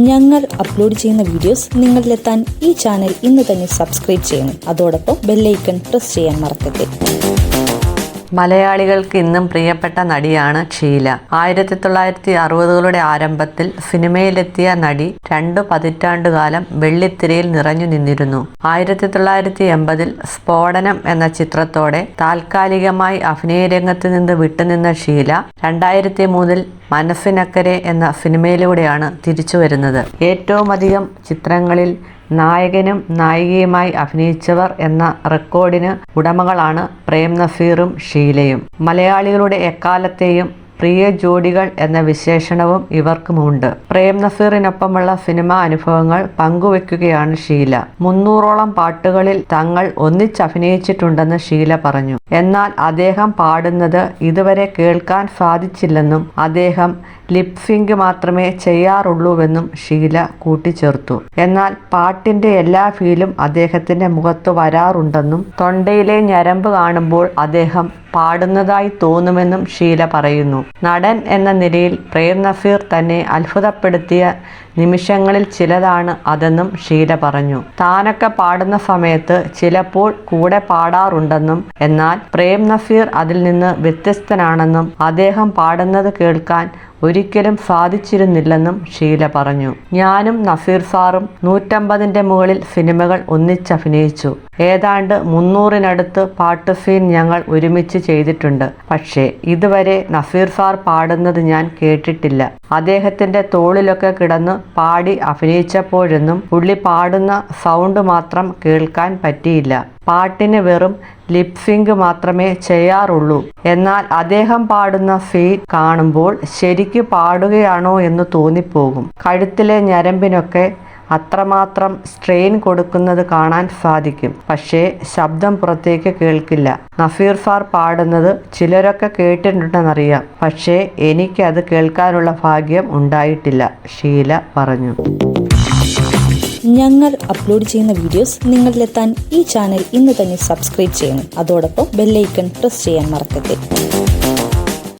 ഞങ്ങൾ അപ്ലോഡ് ചെയ്യുന്ന വീഡിയോസ് നിങ്ങളിലെത്താൻ ഈ ചാനൽ ഇന്ന് തന്നെ സബ്സ്ക്രൈബ് ചെയ്യണം. അതോടൊപ്പം ബെല്ലൈക്കൺ പ്രസ് ചെയ്യാൻ മറക്കരുത്. മലയാളികൾക്ക് ഇന്നും പ്രിയപ്പെട്ട നടിയാണ് ഷീല. 1960കളുടെ ആരംഭത്തിൽ സിനിമയിലെത്തിയ നടി 2 പതിറ്റാണ്ടുകാലം വെള്ളിത്തിരയിൽ നിറഞ്ഞു നിന്നിരുന്നു. 1980-ൽ സ്ഫോടനം എന്ന ചിത്രത്തോടെ താൽക്കാലികമായി അഭിനയരംഗത്ത് നിന്ന് വിട്ടുനിന്ന ഷീല 2003-ൽ മനസ്സിനക്കരെ എന്ന സിനിമയിലൂടെയാണ് തിരിച്ചു വരുന്നത്. ഏറ്റവുമധികം ചിത്രങ്ങളിൽ നായകനും നായികയുമായി അഭിനയിച്ചവർ എന്ന റെക്കോർഡിന് ഉടമകളാണ് പ്രേം നസീറും ഷീലയും. മലയാളികളുടെ എക്കാലത്തെയും പ്രിയ ജോഡികൾ എന്ന വിശേഷണവും ഇവർക്കുമുണ്ട്. പ്രേം നസീറിനൊപ്പമുള്ള സിനിമാ അനുഭവങ്ങൾ പങ്കുവെക്കുകയാണ് ഷീല. 300ഓളം പാട്ടുകളിൽ തങ്ങൾ ഒന്നിച്ചഭിനയിച്ചിട്ടുണ്ടെന്ന് ഷീല പറഞ്ഞു. എന്നാൽ അദ്ദേഹം പാടുന്നത് ഇതുവരെ കേൾക്കാൻ സാധിച്ചില്ലെന്നും അദ്ദേഹം ലിപ്സിങ്ക് മാത്രമേ ചെയ്യാറുള്ളൂവെന്നും ഷീല കൂട്ടിച്ചേർത്തു. എന്നാൽ പാട്ടിന്റെ എല്ലാ ഫീലും അദ്ദേഹത്തിന്റെ മുഖത്ത് വരാറുണ്ടെന്നും തൊണ്ടയിലെ ഞരമ്പ് കാണുമ്പോൾ അദ്ദേഹം പാടുന്നതായി തോന്നുമെന്നും ഷീല പറയുന്നു. നടൻ എന്ന നിലയിൽ പ്രേം നസീർ തന്നെ അത്ഭുതപ്പെടുത്തിയ നിമിഷങ്ങളിൽ ചിലതാണ് അതെന്നും ഷീല പറഞ്ഞു. താനൊക്കെ പാടുന്ന സമയത്ത് ചിലപ്പോൾ കൂടെ പാടാറുണ്ടെന്നും എന്നാൽ പ്രേം നസീർ അതിൽ നിന്ന് വ്യത്യസ്തനാണെന്നും അദ്ദേഹം പാടുന്നത് കേൾക്കാൻ ഒരിക്കലും സാധിച്ചിരുന്നില്ലെന്നും ഷീല പറഞ്ഞു. ഞാനും നസീർ സാറും 150ന്റെ മുകളിൽ സിനിമകൾ ഒന്നിച്ചഭിനയിച്ചു. ഏതാണ്ട് 300-നടുത്ത് പാട്ട് സീൻ ഞങ്ങൾ ഒരുമിച്ച് ചെയ്തിട്ടുണ്ട്. പക്ഷേ ഇതുവരെ നസീർ സാർ പാടുന്നത് ഞാൻ കേട്ടിട്ടില്ല. അദ്ദേഹത്തിന്റെ തോളിലൊക്കെ കിടന്ന് പാടി അഭിനയിച്ചപ്പോഴൊന്നും പുള്ളി പാടുന്ന സൗണ്ട് മാത്രം കേൾക്കാൻ പറ്റിയില്ല. പാട്ടിന് വെറും ലിപ്സിങ്ക് മാത്രമേ ചെയ്യാറുള്ളൂ. എന്നാൽ അദ്ദേഹം പാടുന്ന സീൻ കാണുമ്പോൾ ശരിക്ക് പാടുകയാണോ എന്ന് തോന്നിപ്പോകും. കഴുത്തിലെ ഞരമ്പിനൊക്കെ അത്രമാത്രം സ്ട്രെയിൻ കൊടുക്കുന്നത് കാണാൻ സാധിക്കും. പക്ഷേ ശബ്ദം പുറത്തേക്ക് കേൾക്കില്ല. നസീർ സാർ പാടുന്നത് ചിലരൊക്കെ കേട്ടിട്ടുണ്ടെന്നറിയാം. പക്ഷേ എനിക്കത് കേൾക്കാനുള്ള ഭാഗ്യം ഉണ്ടായിട്ടില്ല, ഷീല പറഞ്ഞു. ഞങ്ങൾ അപ്ലോഡ് ചെയ്യുന്ന വീഡിയോസ് നിങ്ങളിലെത്താൻ ഈ ചാനൽ ഇന്ന് തന്നെ സബ്സ്ക്രൈബ് ചെയ്യണം. അതോടൊപ്പം ബെല്ലൈക്കൺ പ്രസ് ചെയ്യാൻ മറക്കരുത്.